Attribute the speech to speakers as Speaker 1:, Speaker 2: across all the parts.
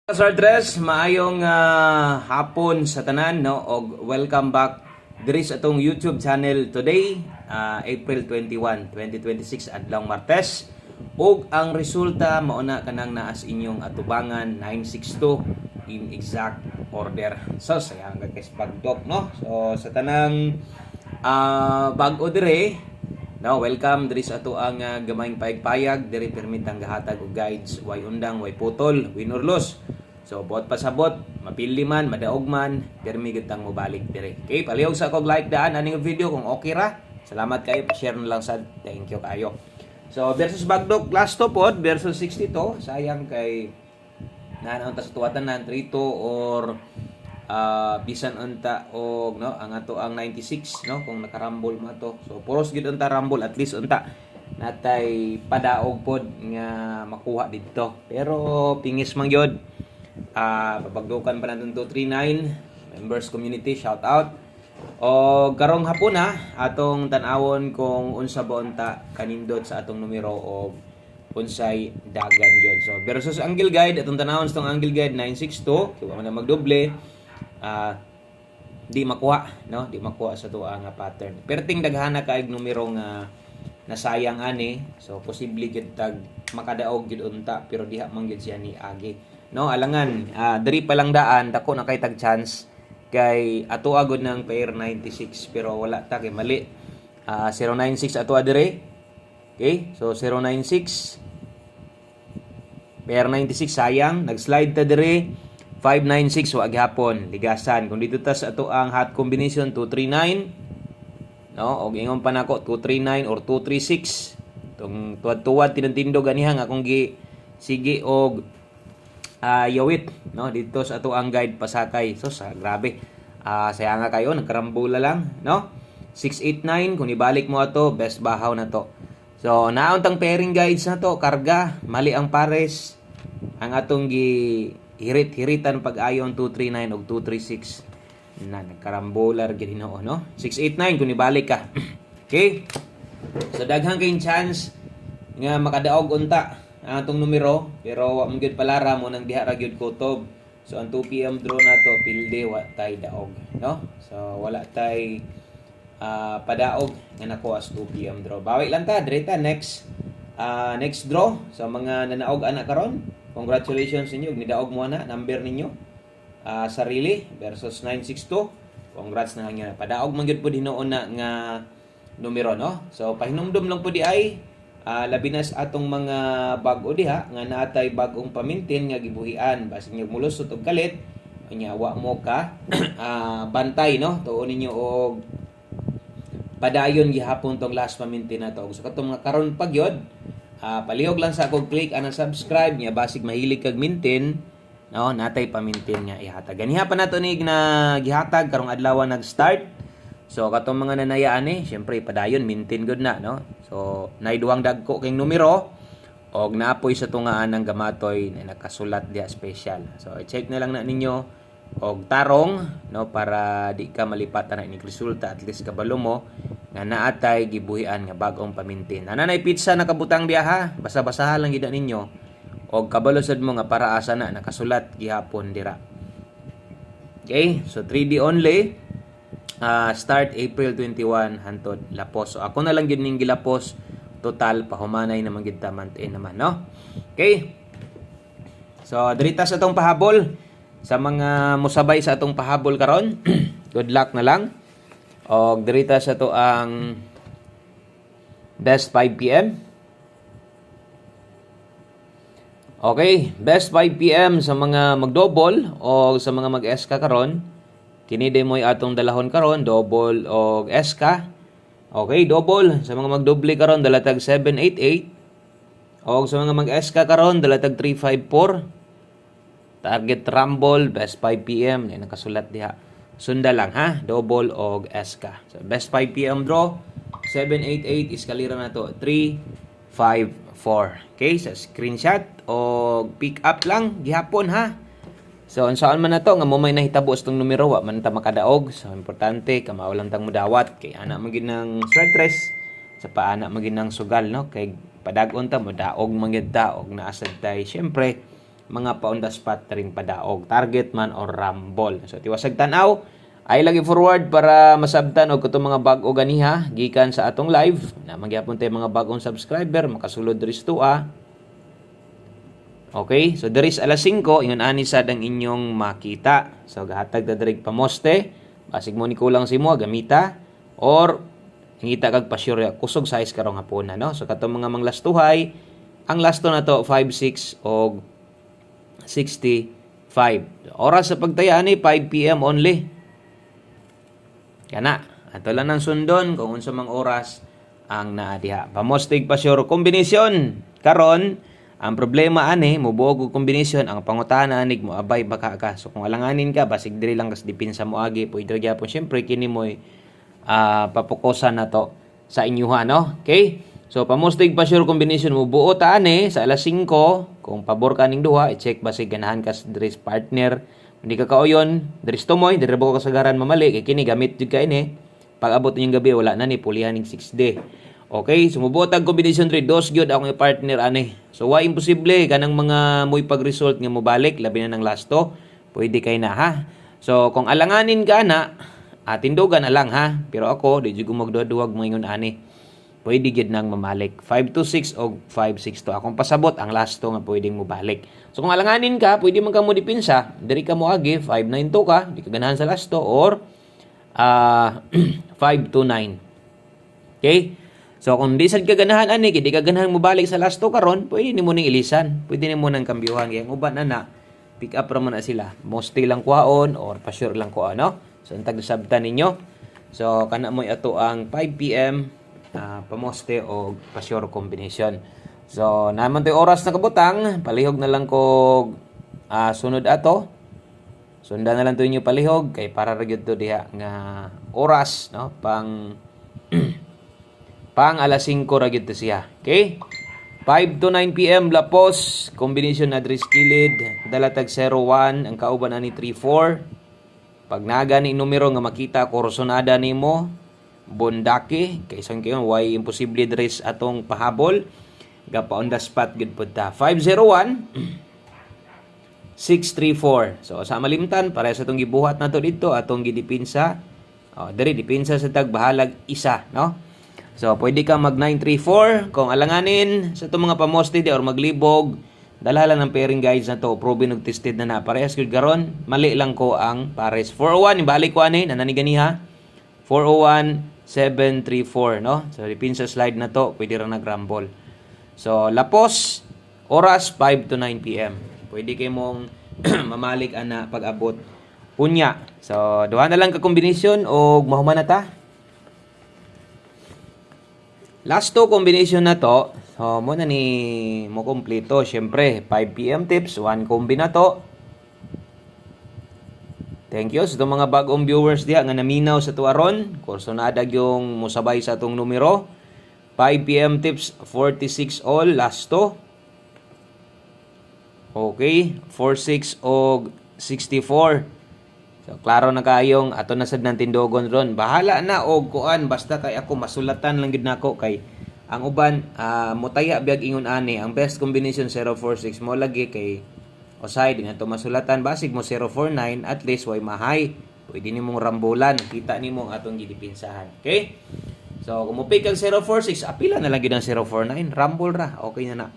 Speaker 1: Sir Tres, maayong hapon sa tanan, no? Og welcome back diri sa atong YouTube channel today, April 21, 2026 adlong Martes. Og ang resulta mauna kanang naas inyong atubangan 962 in exact order. So sayang ka kay pagdok, no? So sa tanang bag-o dire, no, welcome diri sa ato ang gamayng payag-payag diri permitang gahatag og guides way undang way putol win or lose. So bot pasabot mapili man madaog man permi gid tang mobalik diri. Okay, palihog sa kog like daan aning video kung okay ra. Salamat kayo, share na lang sad. Thank you kayo. So versus bagdog last to pod versus 62, sayang kay nanaon ta sa tuwatan nan 3-2 or bisan unta og no ang ato ang 96 no kung nakarambol mo to. So puros gid unta rumble at least unta natay padaog pod nga makuha didto. Pero pingis man gyud. Papagdukan pa natin 239 members community, shout out. O karong hapon atong tan-awon kung unsa ba unta kanindot sa atong numero o unsay dagan gyud. So versus angle guide atong tan-awon sa angle guide 962 kay man magdoble di makuha, no, di makuha sa tuwa nga pattern. Perting daghana kaayog numero nga nasayang ani, so posible gyud tag makadaog gyud unta pero diha man gyud siya ni agi. No, alangan, diri pa lang daan dako na kay tag chance kay ato agod ng pair 96 pero wala ta kay mali. 096 ato adire. Okay? So 096 pair 96 sayang, nag-slide ta dire 596 wa gihapon ligasan. Kung dito ta sa ato ang hot combination 239, no, og ingon pa nako 239 or 236. Tong tuwad-tuwad tinintindog ganiha nga akong gi sige og yawit, no, dito sa ato ang guide pasakay. So grabe. Saya nga kayo nagkarambula lang, no. 689 kung ibalik mo ato best bahaw na to. So naon tang pairing guides na to karga mali ang pares. Ang atong gi hirit-hiritan pag-ayon 239 ug 236 na nagkarambular gid Ginoo, no. 689 kung ibalik ka. Okay? So daghang kayong chance nga makadaog unta ang atong numero pero wa man gyud palara mo nang diha ra gyud kutob. So ang 2 PM draw nato pilde wa tay daog, no. So wala tay padaog nga nakuha as 2 PM draw. Bawi lang ta direta next draw sa mga nanaog ana karon. Congratulations ninyo ni daog mo na number ninyo. Sarili versus 962. Congrats na nga. Padaog man gyud pud hinuon na nga numero, no. So pahinumdum lang pud di ay labi na sa atong mga bag-o diha nga naatay bag-ong pamintin nga gibuhian basig nga mulusot og kalit nya wa mo ka bantay, no, tuon ninyo og padayon gihapon tong last pamintin nato. So katong mga karon pa gyud palihog lang sa akong click ana subscribe nya basig mahilig kag mintin, no, natay pamintin nga ihatag ganiha pa nato ni na gihatag karong adlaw nag-start. So katong mga nanayaan syempre padayon mintin good na, no. So nay duwang dagko kay numero og naapoy sa tungaan ng gamatoy na nakasulat dia special. So i-check na lang na ninyo og tarong, no, para di ka malipatan na ining resulta at least kabalo mo nga naatay gibuhian nga bag-ong pamintin. Nanay pizza nakabutang diha ha, basa-basahan lang gid ninyo og kabalo sad mo nga para asa na nakasulat gihapon dira. Okay, so 3D only. Start April 21 hantod lapos. So ako na lang gyud ning gilapos total pahumanay naman gyud ta month end naman, no. Okay. So dirita sa atong pahabol sa mga mosabay sa atong pahabol karon. Good luck na lang. Og dirita sa to ang best 5 PM. Okay, best 5 PM sa mga mag-double o sa mga mag-SK karon. Kini demoy atong dalahon karon double og SK. Okay, double sa mga magdoble karon dalatag 788. Og sa mga mag-SK karon dalatag 354. Target rumble best 5 PM na nakasulat diha. Sunda lang ha, double og SK. So best 5 PM draw 788 iskalira na to 354. Okay, sa screenshot o pick up lang gihapon ha. So unsaan man nato nga mo may nahitabo sa tong numero wa man ta makadaog. So importante kamao lang tang modawat kay ana man gid nang stress sa paana man gid nang sugal, no, kay padag-on ta modaog man gid ta og naasad tay syempre mga pa on the spot ring padaog, target man or rumble. So tiwasag tanaw, ay lagi forward para masabtan og katong mga bag-o ganiha gikan sa atong live na magyapon tay mga bagong subscriber makasulod diri sa Okay, so there is alas 5, ingon ani sad ang inyong makita. So gahatag ta diri pamoste, basig mo ni kulang si mo gamita or hingita kag pasyure kusog size karong hapon na no. So katong mga manglastuhay, ang lasto na to 56 og 65. Oras sa pagtaya ni 5 PM only. Kana, ato lang ng sundon kung unsa mang oras ang naa diha. Pamostig pasyure kombinasyon karon. Ang problema ani mubuog og kombinasyon ang pangutana anig mo abay baka ka. So kung alanganin ka basig diri lang kas depensa mo agi pwede gyapon syempre kini moy papokusan na to sa inyuha no. Okay? So pamostig pa sure combination mo buo ta ani sa alas 5 kung pabor ka ning duha i-check basig ganahan ka sa diri partner. Hindi ka kauyon diri tumoy diri ba ko kasagaran mamali kay kini gamit jud ka ini. Pag abot ning gabi wala na ni pulihan ning 6D. Okay, sumubuot ang combination 3 dos gyud akong partner ani. So wa imposible kanang mga moy pag-result nga mobalik labi na ng lasto, pwede kay na ha. So kung alanganin ka na, tindugan na lang ha. Pero ako di jud ko magduwag moingon ani. Pwede gyud nang mamalik 526 o 562. Akong pasabot ang lasto nga pwedeng mobalik. So kung alanganin ka, pwede man ka mo dipinsa, diri ka mo agi 592 ka, di ka ganahan sa lasto or 529. Okay? So kung di sad ka ganahan ani, di ka ganahan mo balik sa lasto karon, pwede nimo ning ilisan, pwede nimo nang kambyuhan kay ang uban na pick up ra man na sila. Mostly lang kuhaon or pa sure lang kuha no. So antag sabtan ninyo. So kana mo ato ang 5 PM pamoste o pa sure combination. So naman toy oras na kabutang, palihog na lang ko sunod ato. Sundan na lang to inyo palihog kay para ra gyud to diha nga oras no pang alas 5 ra gyud to siya. Okay? 5 to 9 PM lapos, combination na dris kilid, dalatag 01, ang kauban ani 34. Pag naga ni numero nga makita korsonada nimo, bondake, kay isang kayon why imposible dris atong pahabol, gapa on the spot gud pud ta. 501 634. So sa malimtan para sa atong gibuhat nato dito atong gidipinsa. Diri dipinsa sa tagbahalag isa, no? So, pwede ka mag 934 kung alanganin sa itong mga pamoste or maglibog. Dalahala ng pairing guides na to. Proven og tested na parehas yun karon. Mali lang ko ang pares. 401, ibalik ko ani, nananiganiha. 401, 734, no? So, dipin sa slide na to, pwede rin nag-rumble. So, lapos, oras 5 to 9 PM. Pwede kayo mong mamalik ana pag-abot. Unya. So, duha na lang ka kombinasyon o mahuman na ta. Last two combination na to, so mo na ni mo kompleto. Syempre, 5 PM tips, 1 combi na to. Thank you sa itong mga bagong viewers diha nga naminaw sa tuwaron. Kurso na adag yung musabay sa itong numero. 5 PM tips, 46 all, last two. Okay, 46 o 64. So, klaro na kayong ato na sad ng tindogon ron. Bahala na og kuan basta kay ako masulatan lang gid nako kay ang uban mutaya biag ingon ani ang best combination 046 mo lagi kay osay din ato masulatan basig mo 049 at least way mahay. Pwede nimong rambulan, kita nimo ang atong gidipinsahan. Okay? So, kung mo pick ang 046, apila na lang gid ang 049, rambol ra. Okay na na.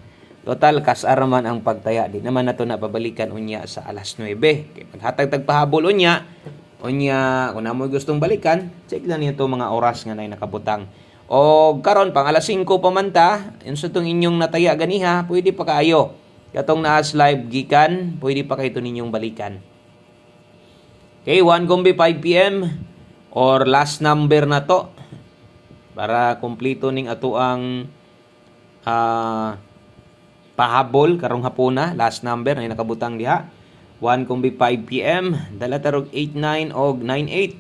Speaker 1: Total, kasara man ang pagtaya. Di naman na ito napabalikan unya sa alas 9. Kaya paghatag tagpahabol unya, kung na mo gustong balikan, check lang nito mga oras nga na nakabutang. O karon pang alas 5 pamanta, yun sa itong inyong nataya ganiha, pwede pa kayo. Katong naas live gikan, pwede pa kayo ito ninyong balikan. Okay, 1 gombi 5 PM or last number na to para kompleto ning ato ang pahabol karong hapuna, last number na nakabutang diha. 1 kumbi 5 PM, dala tarog 89 og 98.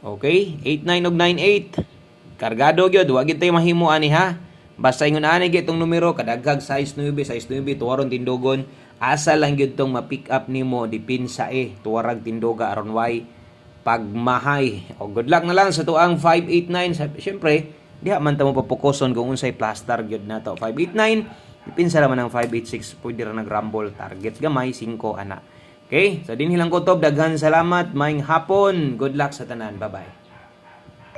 Speaker 1: Okay, 89 og 98. Kargado gyud, wa gyud tay mahimo ani ha. Basta ingon ani gyud itong numero kadaghag size 9, tuwaron tindogon. Asa lang gyud tong ma-pick up nimo dipinsa tuwarag tindoga aron way pagmahay. O good luck na lang sa tuang 589. Syempre, diha man ta mo papokuson kung unsay plaster gyud nato. 589 Ipinsa naman ang 586 pwede ra nag-rumble target gamay 5 ana. Okay? So dinhi lang ko tob, daghan salamat, maayong hapon. Good luck sa tanan. Bye-bye.